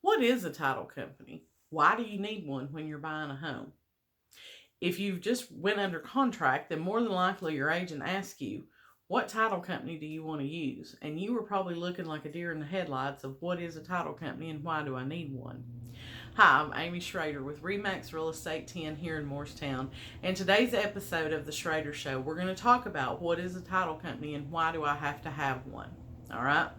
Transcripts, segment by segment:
What is a title company? Why do you need one when you're buying a home? If you've just went under contract, then more than likely your agent asks you, what title company do you want to use? And you were probably looking like a deer in the headlights of what is a title company and why do I need one? Hi, I'm Amy Shrader with RE/MAX Real Estate 10 here in Morristown. And today's episode of the Shrader Show, we're going to talk about what is a title company and why do I have to have one. All right.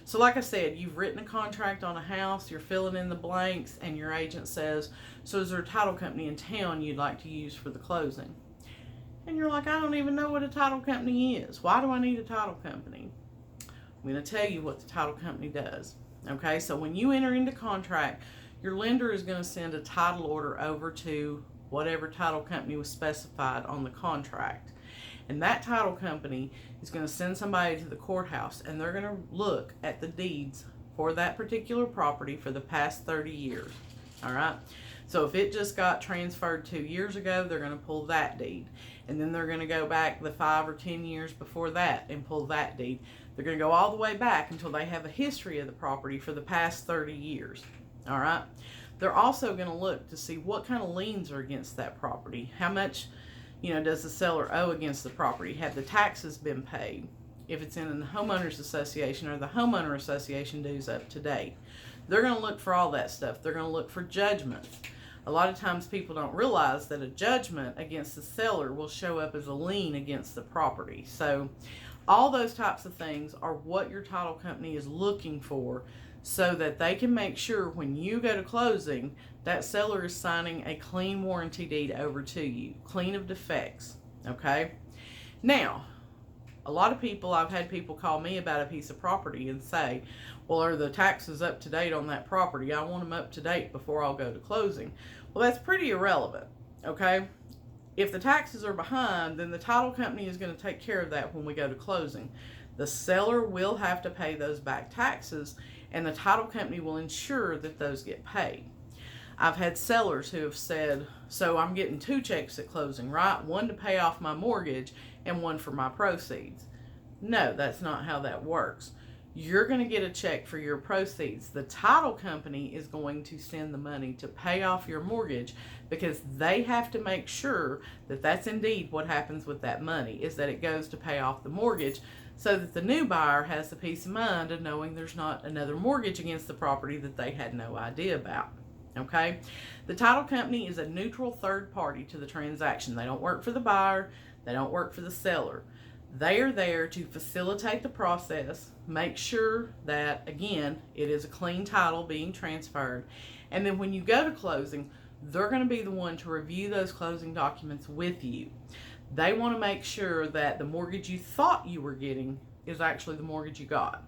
So like I said, you've written a contract on a house, you're filling in the blanks, and your agent says, so is there a title company in town you'd like to use for the closing? And you're like, I don't even know what a title company is. Why do I need a title company? I'm going to tell you what the title company does. Okay, so when you enter into contract, your lender is going to send a title order over to whatever title company was specified on the contract. And that title company is going to send somebody to the courthouse and they're going to look at the deeds for that particular property for the past 30 years. All right. So if it just got transferred 2 years ago, they're going to pull that deed. And then they're going to go back the 5 or 10 years before that and pull that deed. They're going to go all the way back until they have a history of the property for the past 30 years. All right. They're also going to look to see what kind of liens are against that property. How much does the seller owe against the property? Have the taxes been paid? If it's in the homeowners association, or the homeowner association dues up to date? They're going to look for all that stuff. They're going to look for judgments. A lot of times people don't realize that a judgment against the seller will show up as a lien against the property. So all those types of things are what your title company is looking for, so that they can make sure when you go to closing, that seller is signing a clean warranty deed over to you, clean of defects. Okay? Now, a lot of people, I've had people call me about a piece of property and say, well, are the taxes up to date on that property? I want them up to date before I'll go to closing. Well, that's pretty irrelevant. Okay? If the taxes are behind, then the title company is going to take care of that when we go to closing. The seller will have to pay those back taxes, and the title company will ensure that those get paid. I've had sellers who have said, so I'm getting 2 checks at closing, right? One to pay off my mortgage and one for my proceeds. No, that's not how that works. You're going to get a check for your proceeds. The title company is going to send the money to pay off your mortgage, because they have to make sure that that's indeed what happens with that money, is that it goes to pay off the mortgage, so that the new buyer has the peace of mind of knowing there's not another mortgage against the property that they had no idea about. Okay? The title company is a neutral third party to the transaction. They don't work for the buyer. They don't work for the seller. They are there to facilitate the process, make sure that, again, it is a clean title being transferred. And then when you go to closing, they're going to be the one to review those closing documents with you. They want to make sure that the mortgage you thought you were getting is actually the mortgage you got.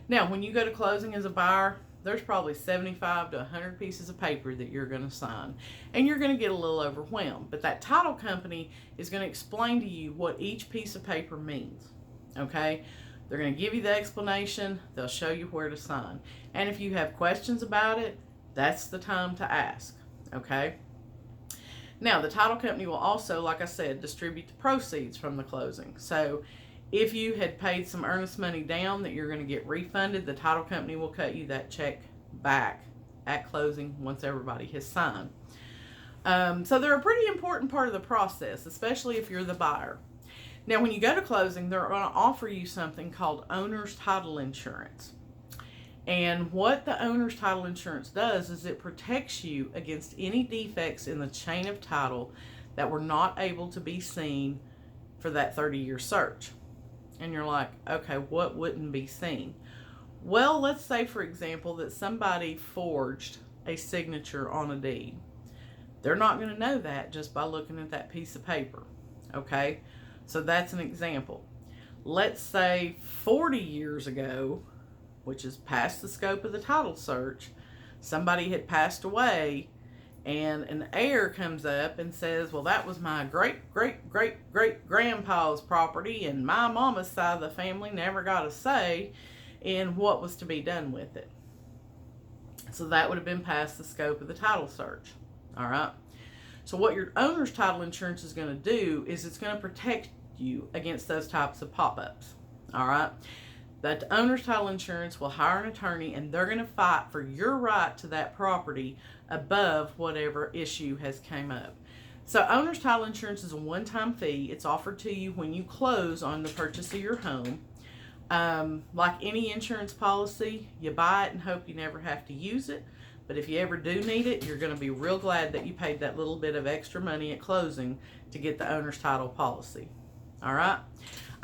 Now, when you go to closing as a buyer, there's probably 75 to 100 pieces of paper that you're going to sign, and you're going to get a little overwhelmed. But that title company is going to explain to you what each piece of paper means. Okay? They're going to give you the explanation. They'll show you where to sign. And if you have questions about it, that's the time to ask. Okay? Now, the title company will also, like I said, distribute the proceeds from the closing. So if you had paid some earnest money down that you're going to get refunded, the title company will cut you that check back at closing once everybody has signed. So they're a pretty important part of the process, especially if you're the buyer. Now, when you go to closing, they're going to offer you something called owner's title insurance. And what the owner's title insurance does is it protects you against any defects in the chain of title that were not able to be seen for that 30-year search. And you're like, okay, what wouldn't be seen? Well, let's say, for example, that somebody forged a signature on a deed. They're not going to know that just by looking at that piece of paper. Okay? So that's an example. Let's say 40 years ago, which is past the scope of the title search, somebody had passed away and an heir comes up and says, well, that was my great-great-great-great-grandpa's property and my mama's side of the family never got a say in what was to be done with it. So that would have been past the scope of the title search. All right? So what your owner's title insurance is going to do is it's going to protect you against those types of pop-ups. All right? The owner's title insurance will hire an attorney, and they're going to fight for your right to that property above whatever issue has came up. So owner's title insurance is a one-time fee. It's offered to you when you close on the purchase of your home. Like any insurance policy, you buy it and hope you never have to use it. But if you ever do need it, you're going to be real glad that you paid that little bit of extra money at closing to get the owner's title policy. All right.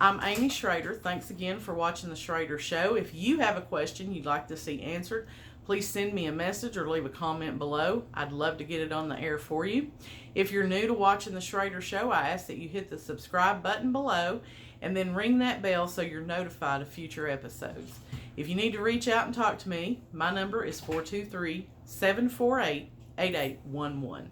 I'm Amy Shrader. Thanks again for watching the Shrader Show. If you have a question you'd like to see answered, please send me a message or leave a comment below. I'd love to get it on the air for you. If you're new to watching the Shrader Show, I ask that you hit the subscribe button below and then ring that bell so you're notified of future episodes. If you need to reach out and talk to me, my number is 423-748-8811.